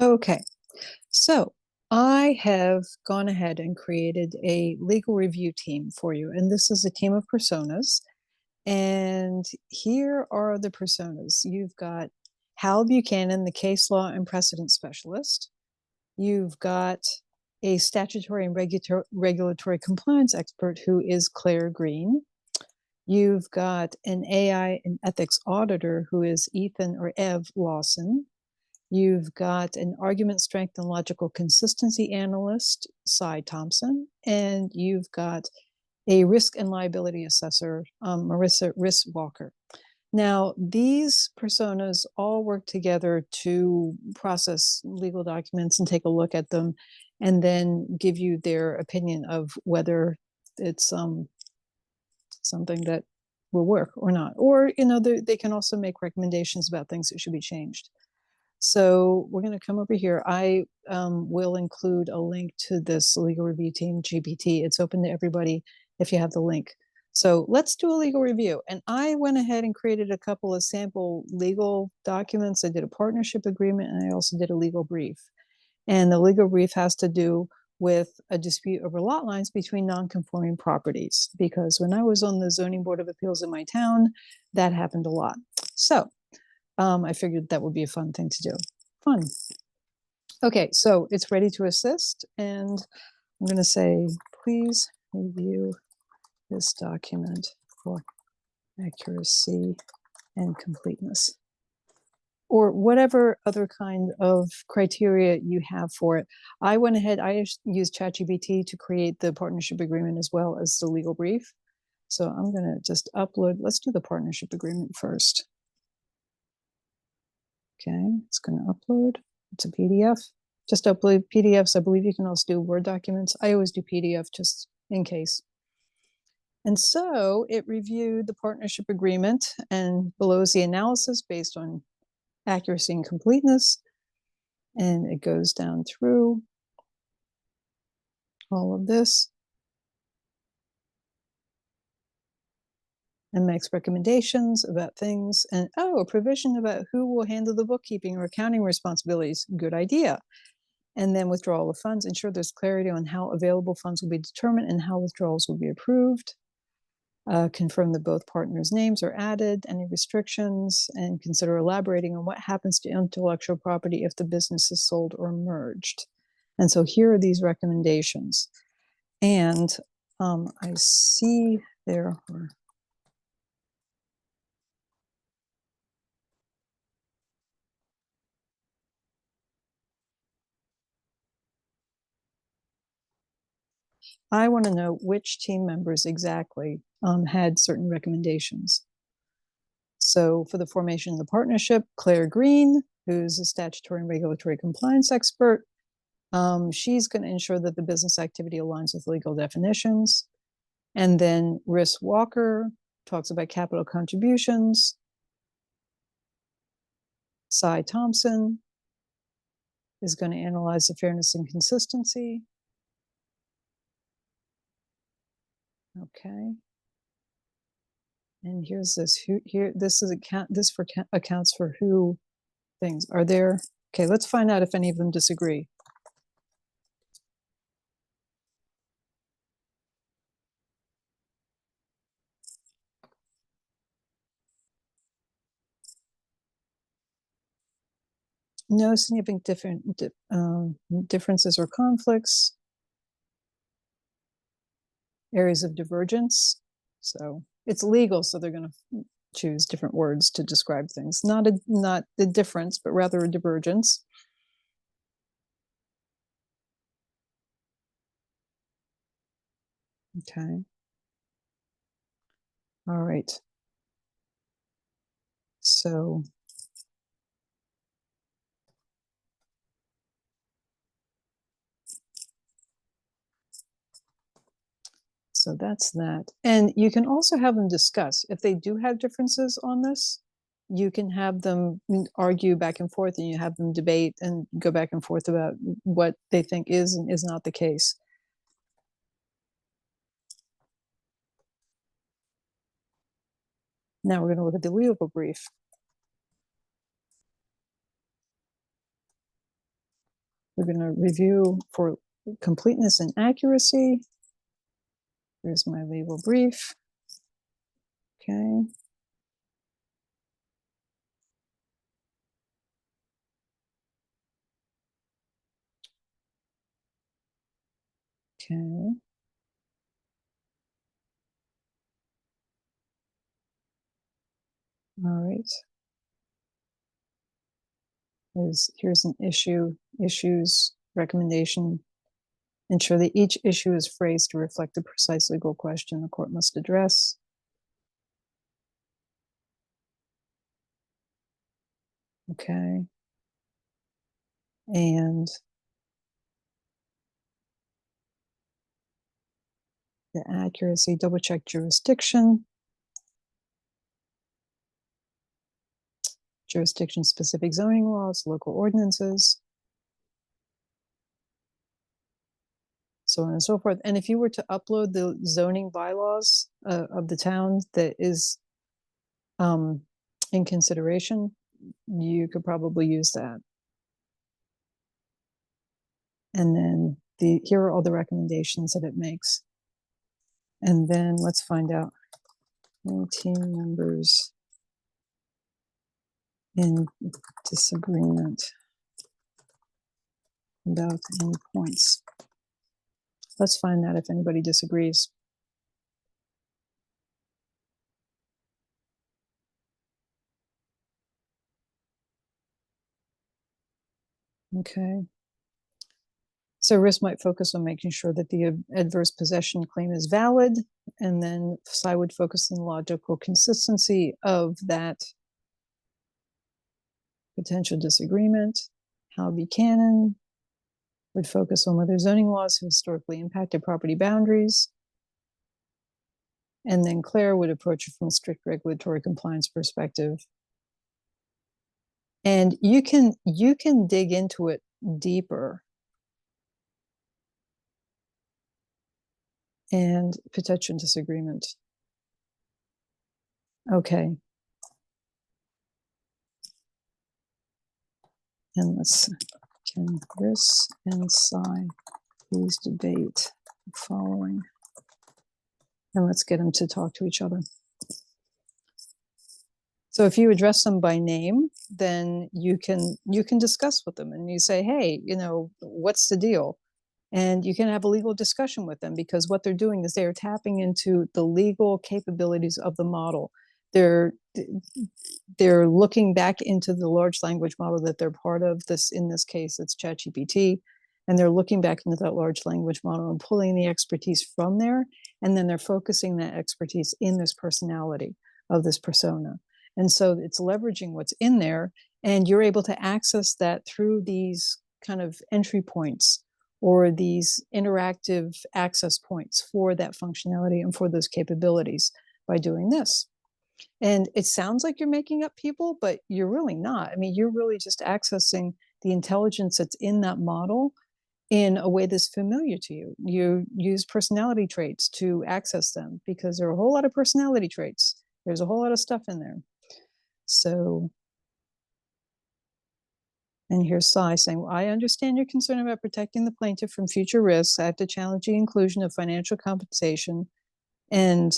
Okay, so I have gone ahead and created a legal review team for you, and this is a team of personas. And here are the personas. You've got Hal Buchanan, the case law and precedent specialist. You've got a statutory and regulatory compliance expert who is Claire Greene. You've got an AI and ethics auditor who is Ethan or Ev Lawson. You've got an argument strength and logical consistency analyst, Thompson, and you've got a risk and liability assessor, Marissa Walker. Now, these personas all work together to process legal documents and take a look at them, and then give you their opinion of whether it's something that will work or not. Or, they can also make recommendations about things that should be changed. So we're going to come over here. I will include a link to this legal review team GPT. It's open to everybody if you have the link. So let's do a legal review. And I went ahead and created a couple of sample legal documents. I did a partnership agreement, and I also did a legal brief. And the legal brief has to do with a dispute over lot lines between non-conforming properties, because when I was on the zoning board of appeals in my town, that happened a lot. So I figured that would be a fun thing to do. Fun. Okay, so it's ready to assist, and I'm going to say, please review this document for accuracy and completeness, or whatever other kind of criteria you have for it. I went ahead, I used ChatGPT to create the partnership agreement as well as the legal brief. So I'm going to just upload. Let's do the partnership agreement first. Okay, it's going to upload. It's a PDF. Just upload PDFs. I believe you can also do Word documents. I always do PDF just in case. And so it reviewed the partnership agreement, and below is the analysis based on accuracy and completeness. And it goes down through all of this and makes recommendations about things. And a provision about who will handle the bookkeeping or accounting responsibilities. Good idea. And then withdrawal of funds, ensure there's clarity on how available funds will be determined and how withdrawals will be approved. Confirm that both partners' names are added, any restrictions, and consider elaborating on what happens to intellectual property if the business is sold or merged. And so here are these recommendations. And I see there are I want to know which team members exactly had certain recommendations. So for the formation of the partnership, Claire Greene, who's a statutory and regulatory compliance expert, she's going to ensure that the business activity aligns with legal definitions. And then Marissa Walker talks about capital contributions. Thompson is going to analyze the fairness and consistency. Okay. And here's this. This is accounts for who things are there. Okay, let's find out if any of them disagree. No significant differences or conflicts. Areas of divergence. So it's legal, so they're going to choose different words to describe things. Not a difference, but rather a divergence. Okay. All right. So that's that. And you can also have them discuss. If they do have differences on this, you can have them argue back and forth, and you have them debate and go back and forth about what they think is and is not the case. Now we're going to look at the legal brief. We're going to review for completeness and accuracy. Here's my legal brief. Okay. Okay. All right. Here's an issues recommendation. Ensure that each issue is phrased to reflect the precise legal question the court must address. Okay. And the accuracy, double check jurisdiction. Jurisdiction specific zoning laws, local ordinances, so on and so forth. And if you were to upload the zoning bylaws of the town that is in consideration, you could probably use that. And then here are all the recommendations that it makes. And then let's find out any team members in disagreement about any points. Let's find out if anybody disagrees. Okay. So risk might focus on making sure that the adverse possession claim is valid, and then I would focus on the logical consistency of that potential disagreement. Hal Buchanan would focus on whether zoning laws have historically impacted property boundaries. And then Claire would approach it from a strict regulatory compliance perspective. And you can dig into it deeper. And potential disagreement. Okay. And let's, can Chris and Cy please debate the following? And let's get them to talk to each other. So if you address them by name, then you can discuss with them and you say, hey, what's the deal? And you can have a legal discussion with them, because what they're doing is they're tapping into the legal capabilities of the model. They're looking back into the large language model that they're part of. In this case, it's ChatGPT. And they're looking back into that large language model and pulling the expertise from there. And then they're focusing that expertise in this personality of this persona. And so it's leveraging what's in there. And you're able to access that through these kind of entry points or these interactive access points for that functionality and for those capabilities by doing this. And it sounds like you're making up people, but you're really not. I mean, you're really just accessing the intelligence that's in that model in a way that's familiar to you. You use personality traits to access them, because there are a whole lot of personality traits. There's a whole lot of stuff in there. So, and here's Cy saying, well, I understand your concern about protecting the plaintiff from future risks. I have to challenge the inclusion of financial compensation. And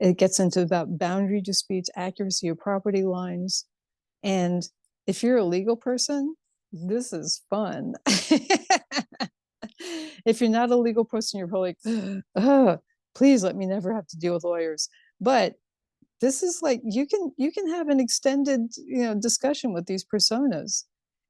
it gets into about boundary disputes, accuracy of property lines. And if you're a legal person, this is fun. If you're not a legal person, you're probably like, please let me never have to deal with lawyers. But this is like, you can have an extended discussion with these personas.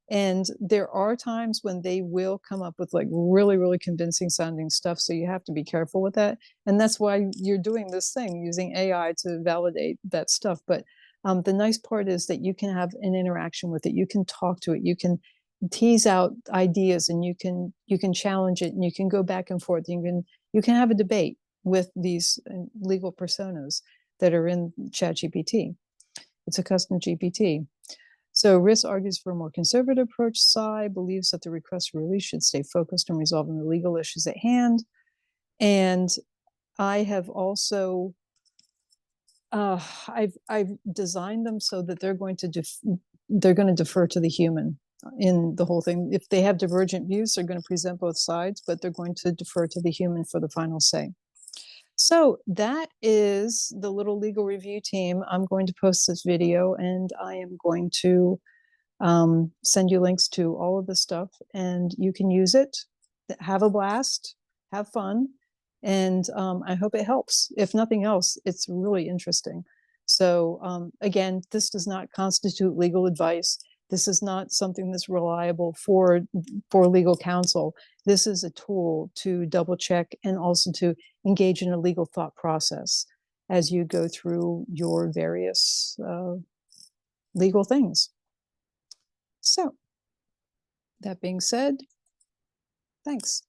And there are times when they will come up with like really, really convincing sounding stuff. So you have to be careful with that. And that's why you're doing this thing, using AI to validate that stuff. But the nice part is that you can have an interaction with it. You can talk to it. You can tease out ideas, and you can challenge it, and you can go back and forth. You can have a debate with these legal personas that are in ChatGPT. It's a custom GPT. So Riss argues for a more conservative approach. Cy believes that the request for release should stay focused on resolving the legal issues at hand. And I have also, I've designed them so that they're going to defer to the human. in the whole thing. If they have divergent views, they're going to present both sides, but they're going to defer to the human for the final say. So that is the little legal review team. I'm going to post this video, and I am going to send you links to all of the stuff, and you can use it, have a blast, have fun, and I hope it helps. If nothing else, it's really interesting. So again, this does not constitute legal advice. This is not something that's reliable for legal counsel. This is a tool to double check and also to engage in a legal thought process as you go through your various legal things. So that being said, thanks.